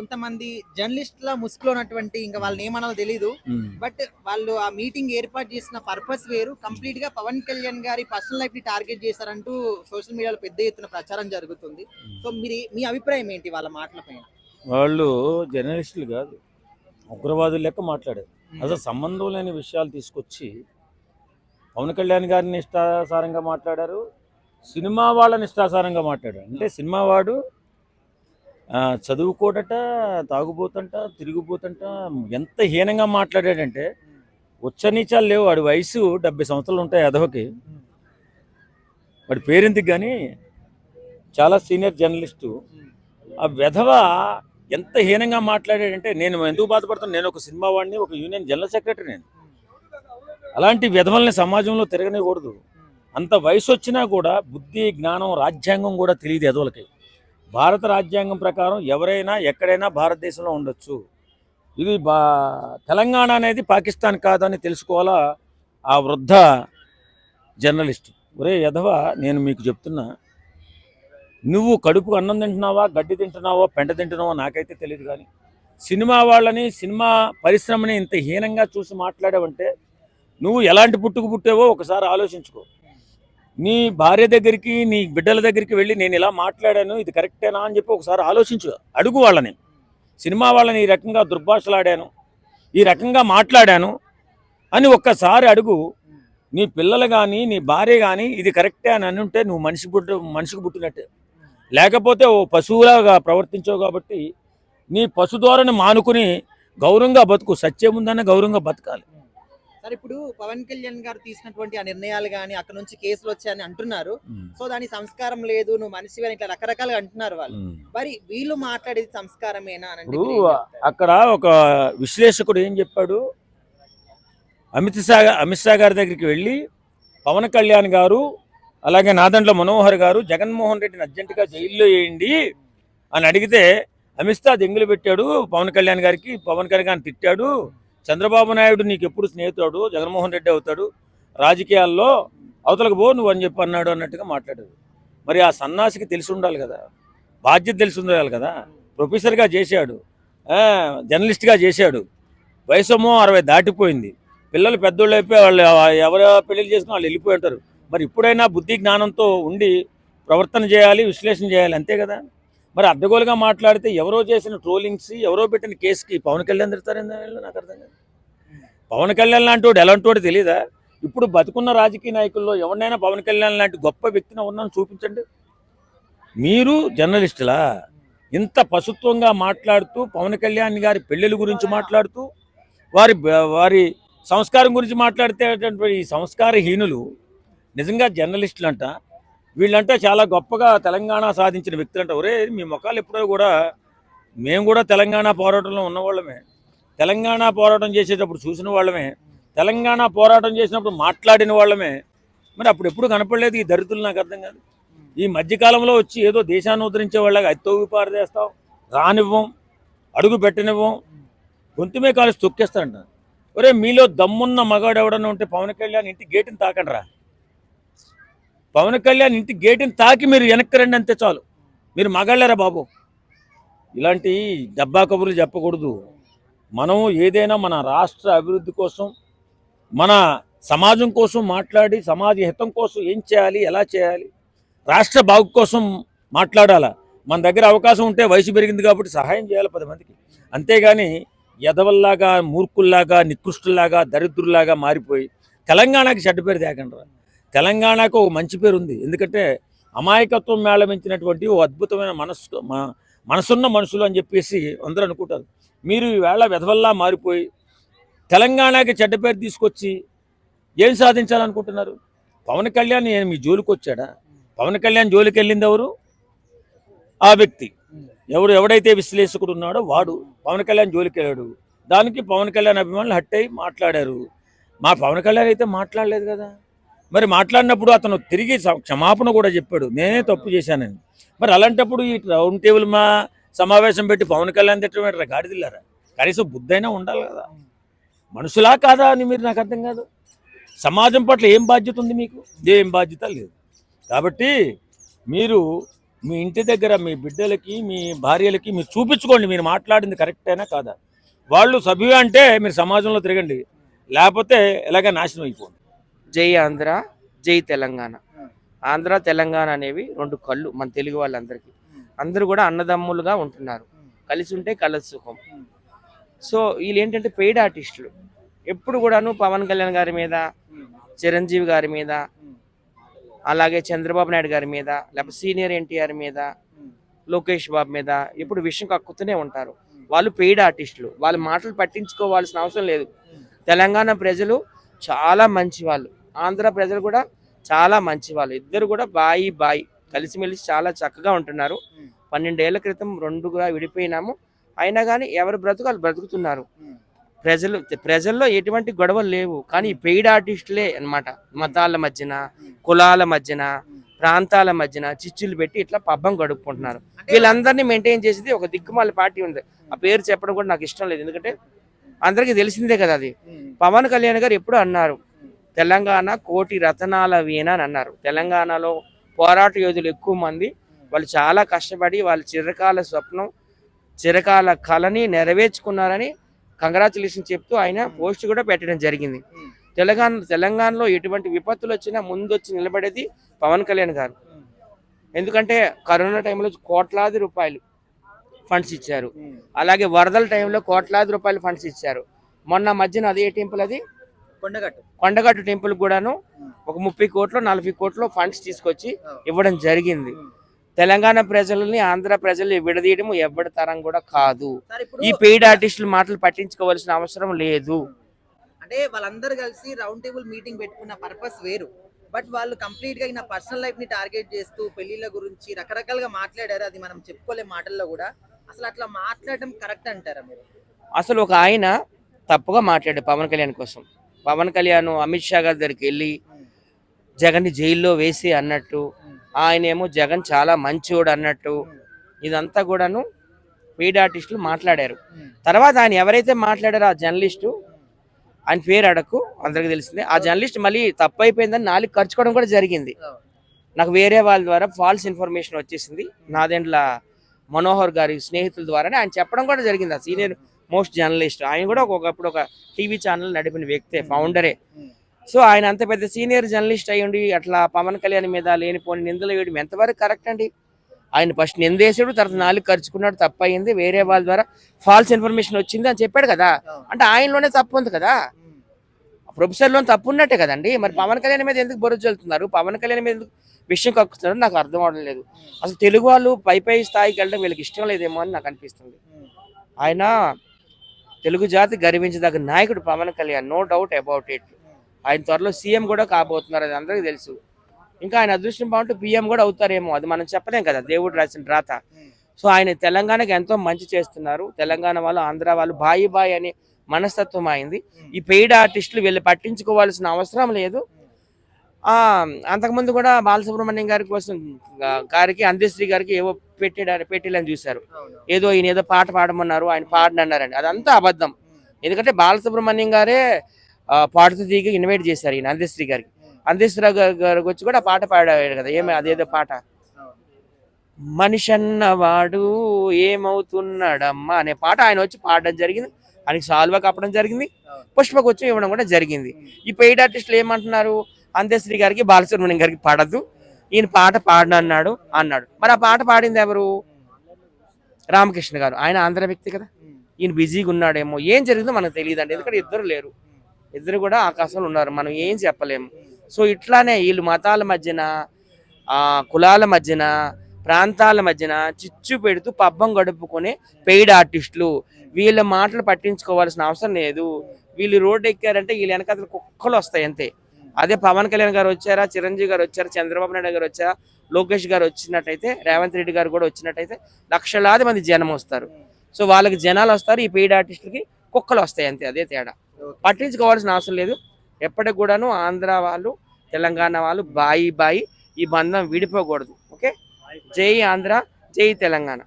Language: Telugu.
కొంతమంది జర్నలిస్టుల ముసుగులో ఉన్నటువంటి ఇంకా వాళ్ళని ఏమనాలో తెలీదు. బట్ వాళ్ళు ఆ మీటింగ్ ఏర్పాటు చేసిన పర్పస్ వేరు. కంప్లీట్ గా పవన్ కళ్యాణ్ గారి పర్సనల్ లైఫ్ ని టార్గెట్ చేశారంటూ సోషల్ మీడియాలో పెద్ద ఎత్తున ప్రచారం జరుగుతుంది. సో మీ అభిప్రాయం ఏంటి వాళ్ళ మాటల పైన? వాళ్ళు జర్నలిస్టులు కాదు, ఉగ్రవాదులు లెక్క మాట్లాడారు. అసలు సంబంధం లేని విషయాలు తీసుకొచ్చి పవన్ కళ్యాణ్ గారిని ఇష్టాసారంగా మాట్లాడారు, సినిమా వాళ్ళని ఇష్టాసారంగా మాట్లాడారు. అంటే సినిమా వాడు చదువుకోటట, తాగుబోతంట, తిరిగిపోతంట, ఎంత హీనంగా మాట్లాడాడంటే ఉచ్చనీచాలు లేవు. వాడి వయసు 70 సంవత్సరాలు ఉంటాయి అదొకటి. వాడి పేరెందుకు కానీ చాలా సీనియర్ జర్నలిస్టు. ఆ వెధవ ఎంత హీనంగా మాట్లాడాడంటే నేను ఎందుకు బాధపడతాను, నేను ఒక సినిమా వాడిని, ఒక యూనియన్ జనరల్ సెక్రటరీ. నేను అలాంటి విధవల్ని సమాజంలో తిరగనికూడదు. అంత వయసు వచ్చినా కూడా బుద్ధి, జ్ఞానం, రాజ్యాంగం కూడా తెలియదు ఎదవలకి. భారత రాజ్యాంగం ప్రకారం ఎవరైనా ఎక్కడైనా భారతదేశంలో ఉండొచ్చు. ఇది తెలంగాణ అనేది పాకిస్తాన్ కాదని తెలుసుకోవాలా ఆ వృద్ధ జర్నలిస్ట్. ఒరే ఎదవ, నేను మీకు చెప్తున్నా, నువ్వు కడుపు అన్నం తింటున్నావా, గడ్డి తింటున్నావా, పెంట తింటున్నావా నాకైతే తెలియదు. కానీ సినిమా వాళ్ళని, సినిమా పరిశ్రమని ఇంత హీనంగా చూసి మాట్లాడావంటే నువ్వు ఎలాంటి పుట్టుకు పుట్టావో ఒకసారి ఆలోచించుకో. నీ భార్య దగ్గరికి, నీ బిడ్డల దగ్గరికి వెళ్ళి నేను ఇలా మాట్లాడాను, ఇది కరెక్టేనా అని చెప్పి ఒకసారి ఆలోచించు. అడుగు వాళ్ళని, సినిమా వాళ్ళని ఈ రకంగా దుర్భాషలాడాను, ఈ రకంగా మాట్లాడాను అని ఒక్కసారి అడుగు. నీ పిల్లలు కానీ, నీ భార్య కానీ ఇది కరెక్టే అని అనుంటే నువ్వు మనిషికి పుట్టినట్టే. లేకపోతే ఓ పశువులాగా ప్రవర్తించావు కాబట్టి నీ పశుధోరణి మానుకుని గౌరవంగా బతుకు. సత్యముందన్న గౌరవంగా బతకాలి. సార్, ఇప్పుడు పవన్ కళ్యాణ్ గారు తీసినటువంటి ఆ నిర్ణయాలు కానీ అక్కడ నుంచి కేసులు వచ్చాయని అంటున్నారు. సో దాని సంస్కారం లేదు, నువ్వు మనిషి అని ఇట్లా రకరకాలుగా అంటున్నారు వాళ్ళు. మరి వీళ్ళు మాట్లాడేది సంస్కారమేనా అని అక్కడ ఒక విశ్లేషకుడు ఏం చెప్పాడు, అమిత్ షా గారి దగ్గరికి వెళ్ళి పవన్ కళ్యాణ్ గారు, అలాగే నాదండ్ల మనోహర్ గారు జగన్మోహన్ రెడ్డిని అర్జెంటుగా జైల్లో వేయండి అని అడిగితే అమిత్ షా దెంగులు పెట్టాడు పవన్ కళ్యాణ్ గారికి. పవన్ కళ్యాణ్ గారిని తిట్టాడు. చంద్రబాబు నాయుడు నీకు ఎప్పుడు స్నేహితుడు, జగన్మోహన్ రెడ్డి అవుతాడు, రాజకీయాల్లో అవతలకు పో నువ్వు అని చెప్పి అన్నాడు అన్నట్టుగా మాట్లాడాడు. మరి ఆ సన్నాసికి తెలిసి ఉండాలి కదా, బాధ్యత తెలిసి ఉండాలి కదా. ప్రొఫెసర్గా చేశాడు, జర్నలిస్ట్గా చేశాడు, వయసమో 60 దాటిపోయింది, పిల్లలు పెద్దోళ్ళు అయిపోయి వాళ్ళు ఎవరు పెళ్లి చేసుకుని వాళ్ళు వెళ్ళిపోయి ఉంటారు. మరి ఇప్పుడైనా బుద్ధి జ్ఞానంతో ఉండి ప్రవర్తన చేయాలి, విశ్లేషణ చేయాలి, అంతే కదా. మరి అడ్డగోలుగా మాట్లాడితే ఎవరో చేసిన ట్రోలింగ్స్, ఎవరో పెట్టిన కేసుకి పవన్ కళ్యాణ్ తిడతారేందా? నాకు అర్థం కాదు. పవన్ కళ్యాణ్ లాంటి వాడు ఎలాంటి వాడు తెలియదా? ఇప్పుడు బతుకున్న రాజకీయ నాయకుల్లో ఎవరినైనా పవన్ కళ్యాణ్ లాంటి గొప్ప వ్యక్తిని ఉన్నాను చూపించండి. మీరు జర్నలిస్టులా ఇంత పశుత్వంగా మాట్లాడుతూ, పవన్ కళ్యాణ్ గారి పెళ్ళిళ్ళ గురించి మాట్లాడుతూ, వారి సంస్కారం గురించి మాట్లాడితే ఈ సంస్కారహీనులు నిజంగా జర్నలిస్టులు అంట. వీళ్ళంటే చాలా గొప్పగా తెలంగాణ సాధించిన వ్యక్తులు అంట. ఒరే మీ ముఖాలు ఎప్పుడో కూడా, మేము కూడా తెలంగాణ పోరాటంలో ఉన్నవాళ్ళమే, తెలంగాణ పోరాటం చేసేటప్పుడు చూసిన వాళ్ళమే, తెలంగాణ పోరాటం చేసినప్పుడు మాట్లాడిన వాళ్ళమే. మరి అప్పుడు ఎప్పుడు కనపడలేదు ఈ దరిద్రులు. నాకు అర్థం కాదు. ఈ మధ్యకాలంలో వచ్చి ఏదో దేశాన్ని ఉద్ధరించే వాళ్ళగా అత్తోగి పారదేస్తాం, రానివ్వం, అడుగు పెట్టనివ్వం, గొంతుమే కాలేసి తొక్కేస్తారంట. ఒరే మీలో దమ్మున్న మగాడు ఎవడన్నా ఉంటే పవన్ కళ్యాణ్ ఇంటి గేటుని తాకండి రా. పవన్ కళ్యాణ్ ఇంటి గేటుని తాకి మీరు వెనక్కి రండి, అంతే చాలు. మీరు మగాళ్ళారా బాబు. ఇలాంటి డబ్బా కబుర్లు చెప్పకూడదు. మనం ఏదైనా మన రాష్ట్ర అభివృద్ధి కోసం, మన సమాజం కోసం మాట్లాడి, సమాజ హితం కోసం ఏం చేయాలి, ఎలా చేయాలి, రాష్ట్ర బాగు కోసం మాట్లాడాలా. మన దగ్గర అవకాశం ఉంటే వయసు పెరిగింది కాబట్టి సహాయం చేయాలి 10 మందికి. అంతేగాని ఎదవల్లాగా, మూర్ఖుల్లాగా, నికృష్టుల్లాగా, దరిద్రుల్లాగా మారిపోయి తెలంగాణకి చెడ్డ పేరు తేకండి. తెలంగాణకు ఒక మంచి పేరు ఉంది. ఎందుకంటే అమాయకత్వం మేళమించినటువంటి ఓ అద్భుతమైన మనసున్న మనుషులు అని చెప్పేసి అందరూ అనుకుంటారు. మీరు ఈవేళ వెధవల్లా మారిపోయి తెలంగాణకి చెడ్డ పేరు తీసుకొచ్చి ఏం సాధించాలనుకుంటున్నారు? పవన్ కళ్యాణ్ మీ జోలికి వచ్చాడా? పవన్ కళ్యాణ్ జోలికి వెళ్ళింది ఎవరు? ఆ వ్యక్తి ఎవడైతే విశ్లేషకుడు ఉన్నాడో వాడు పవన్ కళ్యాణ్ జోలికి వెళ్ళాడు. దానికి పవన్ కళ్యాణ్ అభిమానులు హట్టయి మాట్లాడారు. మా పవన్ కళ్యాణ్ అయితే మాట్లాడలేదు కదా. మరి మాట్లాడినప్పుడు అతను తిరిగి క్షమాపణ కూడా చెప్పాడు, నేనే తప్పు చేశానని. మరి అలాంటప్పుడు ఈ రౌండ్ టేబుల్ సమావేశం పెట్టి పవన్ కళ్యాణ్ తిట్టడం గాడిదిల్లారా? కనీసం బుద్ధైనా ఉండాలి కదా. మనుషులా కాదా అని మీరు నాకు అర్థం కాదు. సమాజం పట్ల ఏం బాధ్యత ఉంది మీకు? ఏం బాధ్యత లేదు. కాబట్టి మీరు మీ ఇంటి దగ్గర మీ బిడ్డలకి మీ భార్యలకి మీరు చూపించుకోండి మీరు మాట్లాడింది కరెక్టేనా కాదా. వాళ్ళు సభ్యులు అంటే మీరు సమాజంలో తిరగండి, లేకపోతే ఎలాగ నాశనం అయిపోండి. జై ఆంధ్ర, జై తెలంగాణ. ఆంధ్ర తెలంగాణ అనేవి రెండు కళ్ళు మన తెలుగు వాళ్ళందరికీ. అందరూ కూడా అన్నదమ్ములుగా ఉంటున్నారు, కలిసి ఉంటే కలసి సుఖం. సో వీళ్ళు ఏంటంటే పెయిడ్ ఆర్టిస్టులు. ఎప్పుడు కూడాను పవన్ కళ్యాణ్ గారి మీద, చిరంజీవి గారి మీద, అలాగే చంద్రబాబు నాయుడు గారి మీద, లేకపోతే సీనియర్ ఎన్టీఆర్ మీద, లోకేష్ బాబు మీద ఇప్పుడు విషయం కక్కుతూనే ఉంటారు. వాళ్ళు పెయిడ్ ఆర్టిస్టులు, వాళ్ళ మాటలు పట్టించుకోవాల్సిన అవసరం లేదు. తెలంగాణ ప్రజలు చాలా మంచి వాళ్ళు, ఆంధ్ర ప్రజలు కూడా చాలా మంచి వాళ్ళు. ఇద్దరు కూడా బాయి కలిసిమెలిసి చాలా చక్కగా ఉంటున్నారు. 12 ఏళ్ల క్రితం రెండుగా విడిపోయినాము, అయినా కానీ ఎవరు బ్రతుకు వాళ్ళు బ్రతుకుతున్నారు. ప్రజల్లో ఎటువంటి గొడవలు లేవు. కానీ ఈ పెయిడ్ ఆర్టిస్టులే అన్నమాట మతాల మధ్యన, కులాల మధ్యన, ప్రాంతాల మధ్యన చిచ్చులు పెట్టి ఇట్లా పబ్బం గడుపుకుంటున్నారు. వీళ్ళందరినీ మెయింటైన్ చేసేది ఒక దిక్కుమాల పార్టీ ఉంది. ఆ పేరు చెప్పడం కూడా నాకు ఇష్టం లేదు, ఎందుకంటే అందరికీ తెలిసిందే కదా అది. పవన్ కళ్యాణ్ గారు ఎప్పుడు అన్నారు, తెలంగాణ కోటి రతనాల వీణ అని అన్నారు. తెలంగాణలో పోరాట యోధులు ఎక్కువ మంది, వాళ్ళు చాలా కష్టపడి వాళ్ళ చిరకాల స్వప్నం, చిరకాల కళని నెరవేర్చుకున్నారని కంగ్రాచులేషన్ చెప్తూ ఆయన పోస్ట్ కూడా పెట్టడం జరిగింది. తెలంగాణలో ఎటువంటి విపత్తులు వచ్చినా ముందు వచ్చి నిలబడేది పవన్ కళ్యాణ్ గారు. ఎందుకంటే కరోనా టైంలో కోట్లాది రూపాయలు ఫండ్స్ ఇచ్చారు, అలాగే వరదల టైంలో కోట్లాది రూపాయలు ఫండ్స్ ఇచ్చారు. మొన్న మధ్యన అదే టెంపుల్, అది కొండగట్టు టెంపుల్ కూడాను ఒక 30 కోట్లు 40 కోట్లు ఫండ్స్ తీసుకొచ్చి ఇవ్వడం జరిగింది. తెలంగాణ ప్రజలని ఆంధ్ర ప్రజల్ని విడదీయడం ఎవరి తరం కూడా కాదు. ఈ పెయిడ్ ఆర్టిస్టుల మాటలు పట్టించుకోవాల్సిన అవసరం లేదు. అంటే వాళ్ళందరూ కలిసి రౌండ్ టేబుల్ మీటింగ్ పెట్టుకున్న పర్పస్ వేరు, బట్ వాళ్ళు కంప్లీట్ గా నా పర్సనల్ లైఫ్ ని టార్గెట్ చేస్తూ పెళ్లిళ్ళ గురించి రకరకాలుగా మాట్లాడారు. అది మనం చెప్పుకోలే మాటల్లో కూడా. అసలు అట్లా మాట్లాడడం కరెక్ట్ అంటారా మీరు? అసలు ఒక ఆయన తప్పుగా మాట్లాడాడు పవన్ కళ్యాణ్ కోసం. పవన్ కళ్యాణ్ అమిత్ షా గారి దగ్గరికి వెళ్ళి జగన్ని జైల్లో వేసి అన్నట్టు, ఆయనేమో జగన్ చాలా మంచోడు అన్నట్టు, ఇదంతా కూడాను పెయిడ్ ఆర్టిస్టులు మాట్లాడారు. తర్వాత ఆయన ఎవరైతే మాట్లాడారో ఆ జర్నలిస్టు, ఆయన పేరు అడక్కు, అందరికి తెలిసిందే, ఆ జర్నలిస్ట్ మళ్ళీ తప్పు అయిపోయిందని నాలుగు ఖర్చుకోవడం కూడా జరిగింది. నాకు వేరే వాళ్ళ ద్వారా ఫాల్స్ ఇన్ఫర్మేషన్ వచ్చేసింది, నాదెండ్ల మనోహర్ గారి స్నేహితుల ద్వారానే ఆయన చెప్పడం కూడా జరిగింది. ఆ సీనియర్ మోస్ట్ జర్నలిస్ట్, ఆయన కూడా ఒకప్పుడు ఒక టీవీ ఛానల్ నడిపిన వ్యక్తే, ఫౌండరే. సో ఆయన అంత పెద్ద సీనియర్ జర్నలిస్ట్ అయ్యండి అట్లా పవన్ కళ్యాణ్ మీద లేనిపోని నిందలు వేయడం ఎంతవరకు కరెక్ట్ అండి? ఆయన ఫస్ట్ నిందేశాడు, తర్వాత నాలుగు ఖర్చుకున్నాడు, తప్పు అయింది, వేరే వాళ్ళ ద్వారా ఫాల్స్ ఇన్ఫర్మేషన్ వచ్చింది అని చెప్పాడు కదా. అంటే ఆయనలోనే తప్పు ఉంది కదా, ప్రొఫెసర్లో తప్పు ఉన్నట్టే కదండి. మరి పవన్ కళ్యాణ్ మీద ఎందుకు బొరుజు వెళ్తున్నారు, పవన్ కళ్యాణ్ మీద ఎందుకు విషయం కక్కుతున్నారు నాకు అర్థం అవడం లేదు. అసలు తెలుగు వాళ్ళు పై స్థాయికి వెళ్ళడం వీళ్ళకి ఇష్టం లేదేమో అని నాకు అనిపిస్తుంది. ఆయన తెలుగు జాతి గర్వించదగ్గ నాయకుడు Pawan Kalyan, no doubt about it. ఆయన త్వరలో సీఎం కూడా కాబోతున్నారు, అది అందరికీ తెలుసు. ఇంకా ఆయన అదృష్టం బాగుంటే పిఎం కూడా అవుతారేమో, అది మనం చెప్పలేం కదా, దేవుడు రాసిన రాత. సో ఆయన తెలంగాణకి ఎంతో మంచి చేస్తున్నారు. తెలంగాణ వాళ్ళు ఆంధ్ర వాళ్ళు బాయి అనే మనస్తత్వం అయింది. ఈ పెయిడ్ ఆర్టిస్టులు వీళ్ళు పట్టించుకోవాల్సిన అవసరం లేదు. అంతకుముందు కూడా బాలసుబ్రహ్మణ్యం గారికి అందేశ్రీ గారికి ఏవో పెట్టేలని చూశారు. ఈయన ఏదో పాట పాడమన్నారు, ఆయన పాడనన్నారండి, అదంతా అబద్ధం. ఎందుకంటే బాలసుబ్రహ్మణ్యం గారే పాడుతూ దిగి ఇన్వైట్ చేశారు ఈయన అందేశ్రీ గారికి. అందేశ్వర గారికి వచ్చి కూడా పాట పాడాడు కదా, అదేదో పాట, మనిషి అన్నవాడు ఏమవుతున్నాడమ్మా అనే పాట ఆయన వచ్చి పాడడం జరిగింది. ఆయనకి సాల్వా కప్పడం జరిగింది, పుష్పకు వచ్చి ఇవ్వడం కూడా జరిగింది. ఈ పెయిడ్ ఆర్టిస్టులు ఏమంటున్నారు, అందేశ్రీ గారికి బాలసుబ్రహ్మణ్యం గారికి పాడద్దు, ఈయన పాట పాడనన్నాడు అన్నాడు. మరి ఆ పాట పాడింది ఎవరు? రామకృష్ణ గారు. ఆయన ఆంధ్ర వ్యక్తి కదా, ఈయన బిజీగా ఉన్నాడేమో, ఏం జరిగిందో మనకు తెలియదండి. ఎందుకంటే ఇద్దరు లేరు, ఇద్దరు కూడా ఆకాశంలో ఉన్నారు, మనం ఏం చెప్పలేము. సో ఇట్లానే వీళ్ళు మతాల మధ్యన, కులాల మధ్యన, ప్రాంతాల మధ్యన చిచ్చు పెడుతూ పబ్బం గడుపుకునే పెయిడ్ ఆర్టిస్టులు. వీళ్ళ మాటలు పట్టించుకోవాల్సిన అవసరం లేదు. వీళ్ళు రోడ్డు ఎక్కారంటే వీళ్ళ వెనకాల కుక్కలు వస్తాయి అంతే. అదే పవన్ కళ్యాణ్ గారు వచ్చారా, చిరంజీవి గారు వచ్చారా, చంద్రబాబు నాయుడు గారు వచ్చారా, లోకేష్ గారు వచ్చినట్టయితే, రేవంత్ రెడ్డి గారు కూడా వచ్చినట్టయితే లక్షలాది మంది జనం వస్తారు. సో వాళ్ళకి జనాలు వస్తారు, ఈ పెయిడ్ ఆర్టిస్టులకి కుక్కలు వస్తాయి అంతే, అదే తేడా. పట్టించుకోవాల్సిన అవసరం లేదు. ఎప్పటికి కూడాను ఆంధ్ర వాళ్ళు తెలంగాణ వాళ్ళు బాయి ఈ బంధం విడిపోకూడదు. ఓకే, జై ఆంధ్ర, జై తెలంగాణ.